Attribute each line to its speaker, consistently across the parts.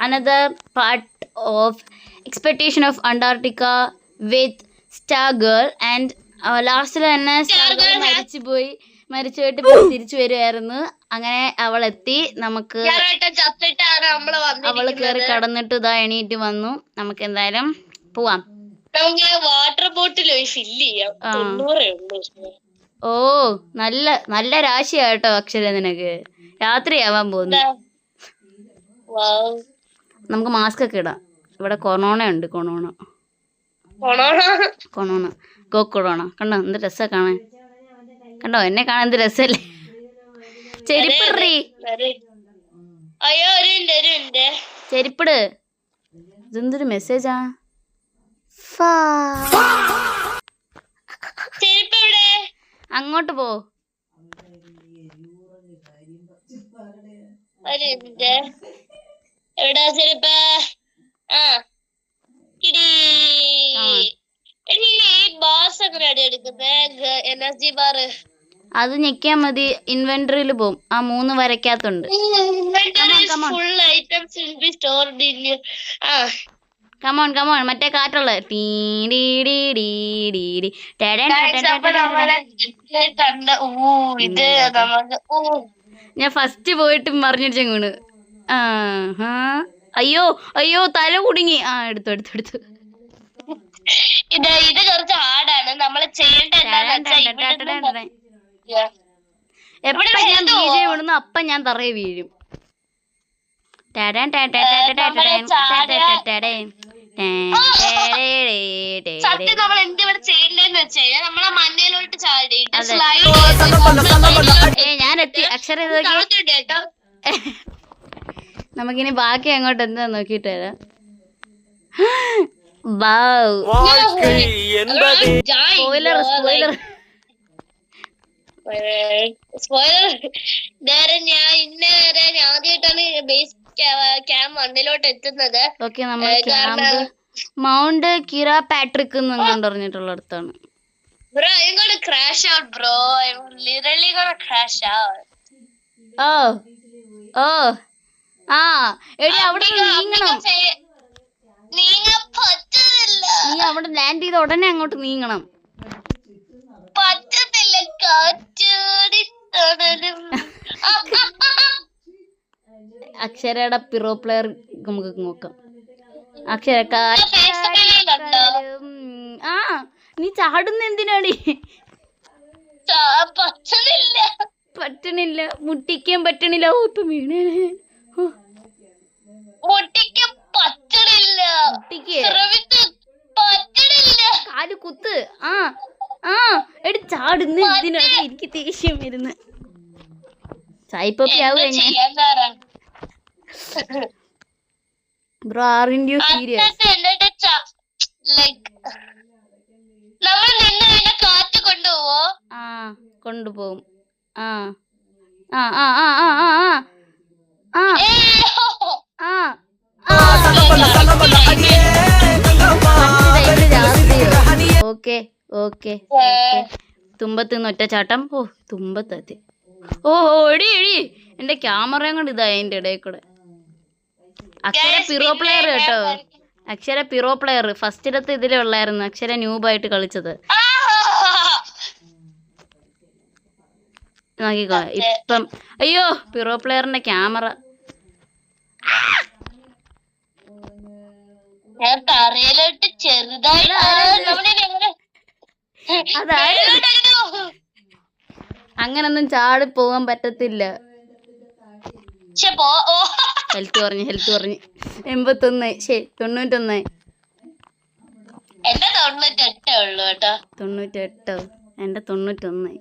Speaker 1: another part of expectation of Antarctica with Star Girl and ലാസ്റ്റിൽ തന്നെ star girl മരിച്ചുപോയിട്ട് തിരിച്ചു വരുമായിരുന്നു. അങ്ങനെ അവൾ എത്തി. നമുക്ക് അവള് കേറി കടന്നിട്ട് ഇതാ എണീറ്റ് വന്നു. നമുക്ക് എന്തായാലും പോവാം.
Speaker 2: വാട്ടർ ബോട്ടിൽ ഫില്ല് ചെയ്യാം.
Speaker 1: ഓ നല്ല നല്ല രാശിയാ കേട്ടോ അക്ഷര, നിനക്ക് രാത്രിയാവാൻ പോകുന്നു. നമുക്ക് മാസ്ക് ഒക്കെ ഇടാം. ഇവിടെ കൊറോണ ഉണ്ട്. Corona go corona. കണ്ടോ എന്ത് രസാ കാണാൻ. കണ്ടോ എന്നെ കാണാൻ എന്ത് രസല്ലേ. ചെരിപ്പിടറി, ചെരിപ്പിട്. ഇതെന്തൊരു മെസ്സേജാ. അങ്ങോട്ട് പോ.
Speaker 2: എവിടാ ചെരുപ്പ്? എനർജി ബാർ
Speaker 1: അത് ഞെക്കിയാ മതി. ഇൻവെന്ററിയിൽ പോവും. ആ 3 വരയ്ക്കകത്തുണ്ട്. Come on come on. മറ്റേ കാറ്റുള്ള ഞാൻ ഫസ്റ്റ് പോയിട്ട് മറിഞ്ഞിടിച്ച വീണ്. അയ്യോ അയ്യോ തല കുടുങ്ങി. എടുത്തു എടുത്തു എടുത്തു.
Speaker 2: ഇത് കുറച്ച് ഹാർഡാണ്. നമ്മള്
Speaker 1: എപ്പോഴും ഞാൻ ബീജെ വിടുന്നു അപ്പൊ ഞാൻ തറയെ വീഴും.
Speaker 2: സത്യം നമ്മൾ എന്തിവിടെ ചെയ്യേണ്ടതെന്ന് വെച്ച് കഴിഞ്ഞാൽ നമ്മളെ മഞ്ഞയിലോട്ട് ചാടിയിട്ട്
Speaker 1: ഞാൻ എത്തി. അക്ഷര നമുക്കിനി ബാക്കി അങ്ങോട്ട് എന്താ നോക്കിട്ട് വരാം. Spoiler spoiler.
Speaker 2: ഞാൻ ഇന്നേരെ ആദ്യമായിട്ടാണ് ബേസ് ക്യാമ്പ് 1 എത്തുന്നത്.
Speaker 1: ഓക്കെ, നമ്മൾ മൗണ്ട് കിറ പാട്രിക് എന്ന് പറഞ്ഞിട്ടുള്ള അടുത്താണ്.
Speaker 2: Bro, I'm gonna crash out, bro. I'm literally gonna crash out.
Speaker 1: എടി അവിടെ നീങ്ങണം.
Speaker 2: നീങ്ങാൻ പറ്റുന്നില്ല.
Speaker 1: നീ അവിടെ ലാൻഡ് ചെയ്ത ഉടനെ അങ്ങോട്ട് നീങ്ങണം.
Speaker 2: പറ്റുന്നില്ല. കാറ്റോടി
Speaker 1: അക്ഷരയുടെ പിറോ പ്ലെയർ നമുക്ക് നോക്കാം. അക്ഷര നീ ചാടുന്ന എന്തിനാടി? പറ്റണില്ല, മുട്ടിക്കാൻ പറ്റണില്ല. ഇപ്പൊ വീണേ. കാല് കുത്ത്. എടി ചാടുന്ന എന്തിനാണ്? എനിക്ക് ദേഷ്യം വരുന്നു. സായിപ്പൊക്കെ ബ്രോ, ആറിൻ യു സീരിയസ്? കൊണ്ടുപോകും. Okay okay. തുമ്പത്ത് ഒറ്റ ചാട്ടം. തുമ്പത്തെത്തി. എടി എടി എന്റെ ക്യാമറയും കൊണ്ട് ഇതാ അതിന്റെ ഇടയിൽ കൂടെ. അക്ഷര പിറോ പ്ലെയർ കേട്ടോ. അക്ഷര പിറോ പ്ലെയർ ഫസ്റ്റിലത്തെ ഇതിലേ ഉള്ളായിരുന്നു. അക്ഷര ന്യൂബായിട്ട് കളിച്ചത്. നോക്കിക്കോ ഇപ്പം. അയ്യോ, പിറോ പ്ലെയറിന്റെ ക്യാമറ. അങ്ങനൊന്നും ചാടി പോകാൻ പറ്റത്തില്ല. ഹെൽത്ത് പറഞ്ഞു 81. ശരി 91. 98. എന്റെ 91.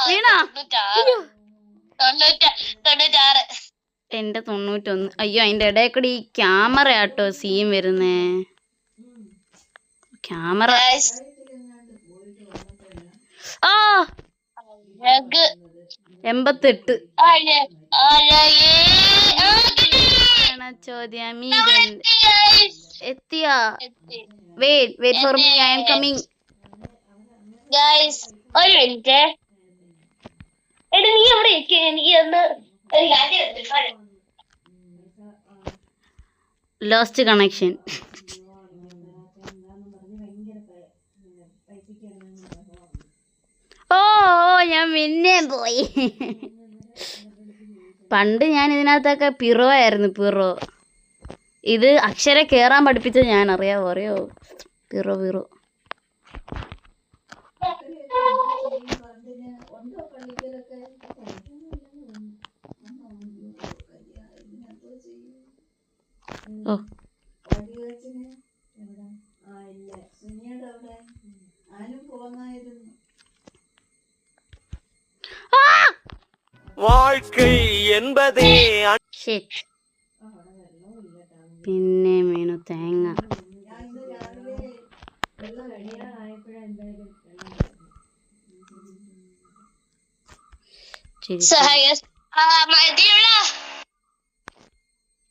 Speaker 1: വീണാ? എന്റെ 91. അയ്യോ, അതിന്റെ ഇടയിൽ കൂടി ഈ ക്യാമറ ആട്ടോ സീൻ വരുന്നേ. ക്യാമറ 88. ചോദ്യം എത്തിയാ? Wait for me, I am coming.
Speaker 2: Guys ഒരു മിനിറ്റ്. എടാ നീ അവിടെ എനിക്ക് ഒന്ന് ഒരു കാര്യം
Speaker 1: ലോസ്റ്റ് കണക്ഷൻ. ഓ ഞാൻ പിന്നെ പോയി. പണ്ട് ഞാൻ ഇതിനകത്തൊക്കെ പിറോ ആയിരുന്നു. പിറോ ഇത് അക്ഷര കേറാൻ പഠിപ്പിച്ചത് ഞാൻ. അറിയോ പിറോ പിറോ. ഓ
Speaker 3: வாழ்க்கை என்பதே
Speaker 1: ഷിറ്റ്. പിന്നെ വീണു തേങ്ങ. ശരി
Speaker 2: മതിയുള്ള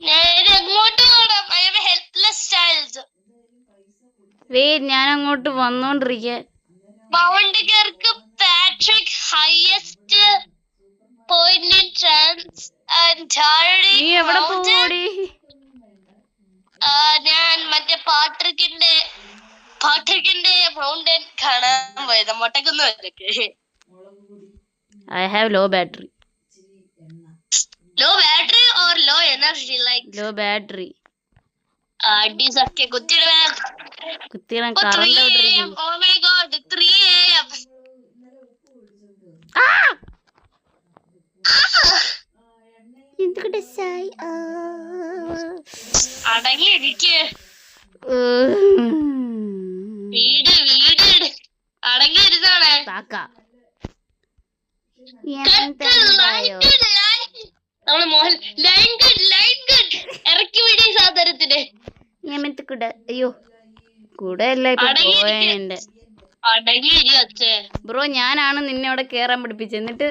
Speaker 2: നേരെ എങ്ങോട്ട് പോകണം? I am helpless child.
Speaker 1: ഞാൻ അങ്ങോട്ട് വന്നോണ്ടിരിക്ക.
Speaker 2: Mount Kirkpatrick highest point in trans
Speaker 1: നീ എവിടെ പോടി?
Speaker 2: ഞാൻ മറ്റേ പാട്രിക്കിന്റെ മൗണ്ടൻ കാണാൻ പോയത്. മൊട്ടക്കുന്ന്.
Speaker 1: I have low battery.
Speaker 2: Low battery or low energy? Like
Speaker 1: low battery.
Speaker 2: These are കുത്തിയിടാൻ
Speaker 1: current out.
Speaker 2: Oh my god, 3 AM.
Speaker 1: എന്തൊക്കെ സായി
Speaker 2: അടങ്ങി ഇരിക്ക്. വീട് അടങ്ങി ഇരുന്നാണ്. നമ്മള് മോഹൻ ലൈൻ ഗുഡ് ഇറക്കി വിടി സാധനത്തിന്.
Speaker 1: അയ്യോ കൂടെ അല്ല ഇപ്പൊ പോയതിന്റെ.
Speaker 2: അടങ്ങി ഇരി അച്ഛേ.
Speaker 1: ബ്രോ ഞാനാണ് നിന്നെ അവിടെ കേറാൻ പഠിപ്പിച്ചത്. എന്നിട്ട്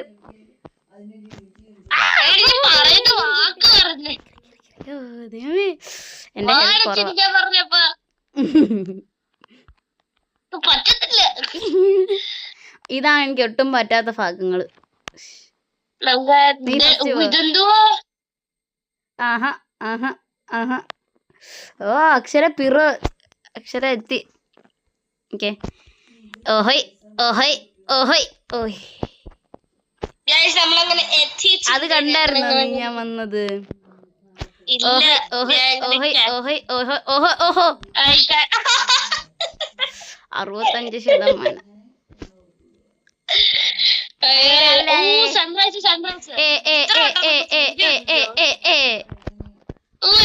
Speaker 2: പറയുന്ന വാക്ക് പറഞ്ഞു പറഞ്ഞപ്പ പറ്റത്തില്ല.
Speaker 1: ഇതാണ് എനിക്ക് ഒട്ടും പറ്റാത്ത ഭാഗങ്ങള്.
Speaker 2: ഇതെന്തുവാ?
Speaker 1: ആഹാ ആഹാ ആഹാ. ഓ അക്ഷര പിറോ. അക്ഷര എത്തി. ഓക്കെ. ഓഹോയ് ഓഹോയ് ഓഹോയ് ഓയ്. അത് കണ്ടായിരുന്നു ഞാൻ വന്നത്. ഓഹോയ് ഓഹോയ് ഓഹോയ് ഓഹോ ഓഹോ ഓഹോ. 65%.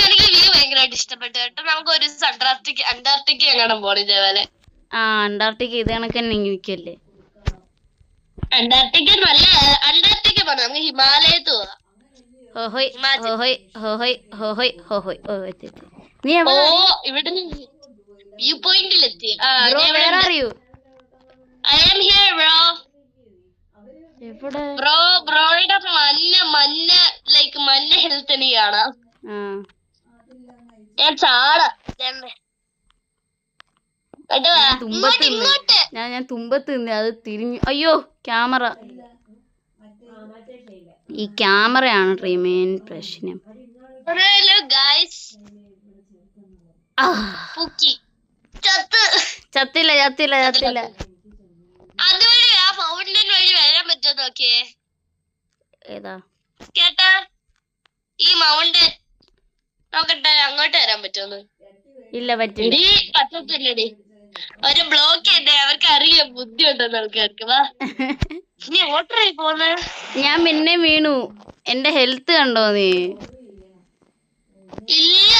Speaker 2: എനിക്ക് വ്യൂ ഭയങ്കരമായിട്ട് ഇഷ്ടപ്പെട്ടു കേട്ടോ. നമുക്ക് ഒരു അന്റാർട്ടിക്ക എങ്ങാനും പോണം ഇതേപോലെ.
Speaker 1: അന്റാർട്ടിക്ക ഇത് കണക്ക് തന്നെ നിൽക്കല്ലേ.
Speaker 2: അന്റാർട്ടിക്ക നല്ല അന്റാർട്ടിക്ക പോണം. നമുക്ക് ഹിമാലയത്ത് പോവാം.
Speaker 1: നീ
Speaker 2: ഇവിടെ view പോയിന്റിലെത്തി. I am here bro. ബ്രോയുടെ മഞ്ഞ ലൈക്ക് മഞ്ഞ ഹെൽത്ത് എനിക്ക് കാണാം. ഞാൻ
Speaker 1: ഞാൻ തുമ്പത്ത് നിന്ന് അത് തിരിഞ്ഞു. അയ്യോ ക്യാമറ. ഈ ക്യാമറയാണ് മെയിൻ പ്രശ്നം. ചത്തില്ല.
Speaker 2: അതുവഴി ആ ഫൗണ്ടൻ വഴി വരാൻ പറ്റുമോ നോക്കിയേ.
Speaker 1: ഏതാ
Speaker 2: കേട്ടാ ഈ മൗണ്ടൻ നോക്കട്ടെ അങ്ങോട്ട് വരാൻ പറ്റുമോ?
Speaker 1: ഇല്ല പറ്റില്ല.
Speaker 2: പറ്റത്തില്ലടി. ഒരു ബ്ലോക്ക് ചെയ്തേ. അവർക്ക് അറിയാം ബുദ്ധി ഉണ്ടെന്ന് ആൾക്കാർക്ക്. വാ നീ ഓട്ടറായി പോന്ന്.
Speaker 1: ഞാൻ പിന്നെ വീണു. എന്റെ ഹെൽത്ത് കണ്ടോ നീ?
Speaker 2: ഇല്ല.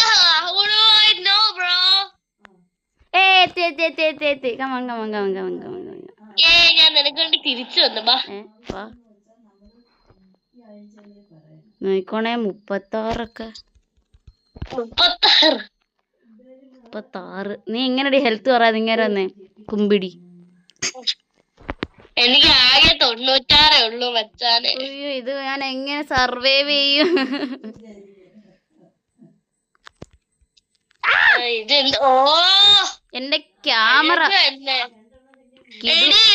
Speaker 2: ഞാൻ നിനക്ക് വേണ്ടി തിരിച്ചു വന്നു.
Speaker 1: നോക്കണേ 36. നീ എങ്ങനെയാ ഹെൽത്ത് പറയാതെ ഇങ്ങനെ വന്നേ കുമ്പിടി?
Speaker 2: എനിക്ക് ആകെ 96 ഉള്ളൂ മച്ചാനെ.
Speaker 1: അയ്യോ ഇത് ഞാൻ എങ്ങനെ സർവൈവ് ചെയ്യും? എന്റെ ക്യാമറ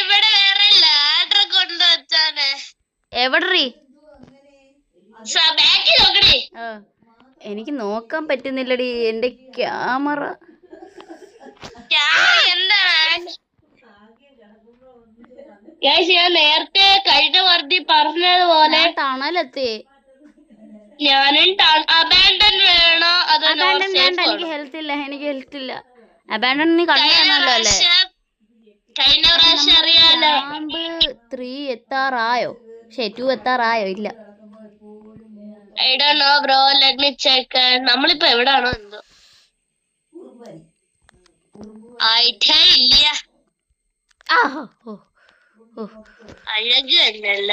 Speaker 2: ഇവിടെ വേറെ ലാഡർ കൊണ്ട് വെച്ചാനെ.
Speaker 1: എവിടെറി?
Speaker 2: ബാക്കി നോക്കണേ.
Speaker 1: എനിക്ക് നോക്കാൻ പറ്റുന്നില്ലടി എൻ്റെ ക്യാമറ.
Speaker 2: എന്താണ് ഞാൻ നേരത്തെ കഴിഞ്ഞ വർദ്ധി പറഞ്ഞതുപോലെ
Speaker 1: ടണലെത്തി.
Speaker 2: ഞാനും അബാൻഡൻ വേണോ അതോ
Speaker 1: അബാൻഡൻ വേണ്ട, എനിക്ക് ഹെൽത്ത് ഇല്ല, എനിക്ക് ഹെൽത്ത് ഇല്ല. അബാൻഡൻ നീ കണ്ടാണല്ലോ അല്ലേ?
Speaker 2: കഴിഞ്ഞ പ്രാവശ്യം അറിയാലോ.
Speaker 1: ക്യാമ്പ് 3 എത്താറായോ? 2 എത്താറായോ? ഇല്ല.
Speaker 2: I don't know bro, let me check. നമ്മളിപ്പോ എവിടാണോ എന്തോ ആയിട്ടേ ഇല്ല. അഴക് തന്നെയല്ല.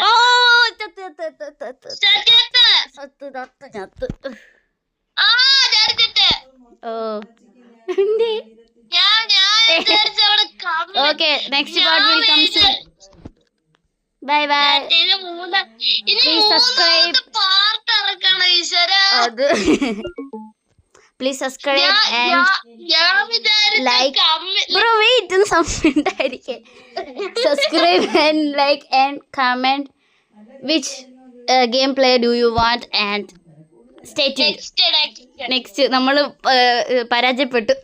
Speaker 1: Okay, next part will come soon. Bye bye. Please subscribe. Please subscribe and like. Bro, wait, subscribe and like and comment which gameplay do you want and stay tuned. Next നമ്മൾ പരാജയപ്പെട്ടു.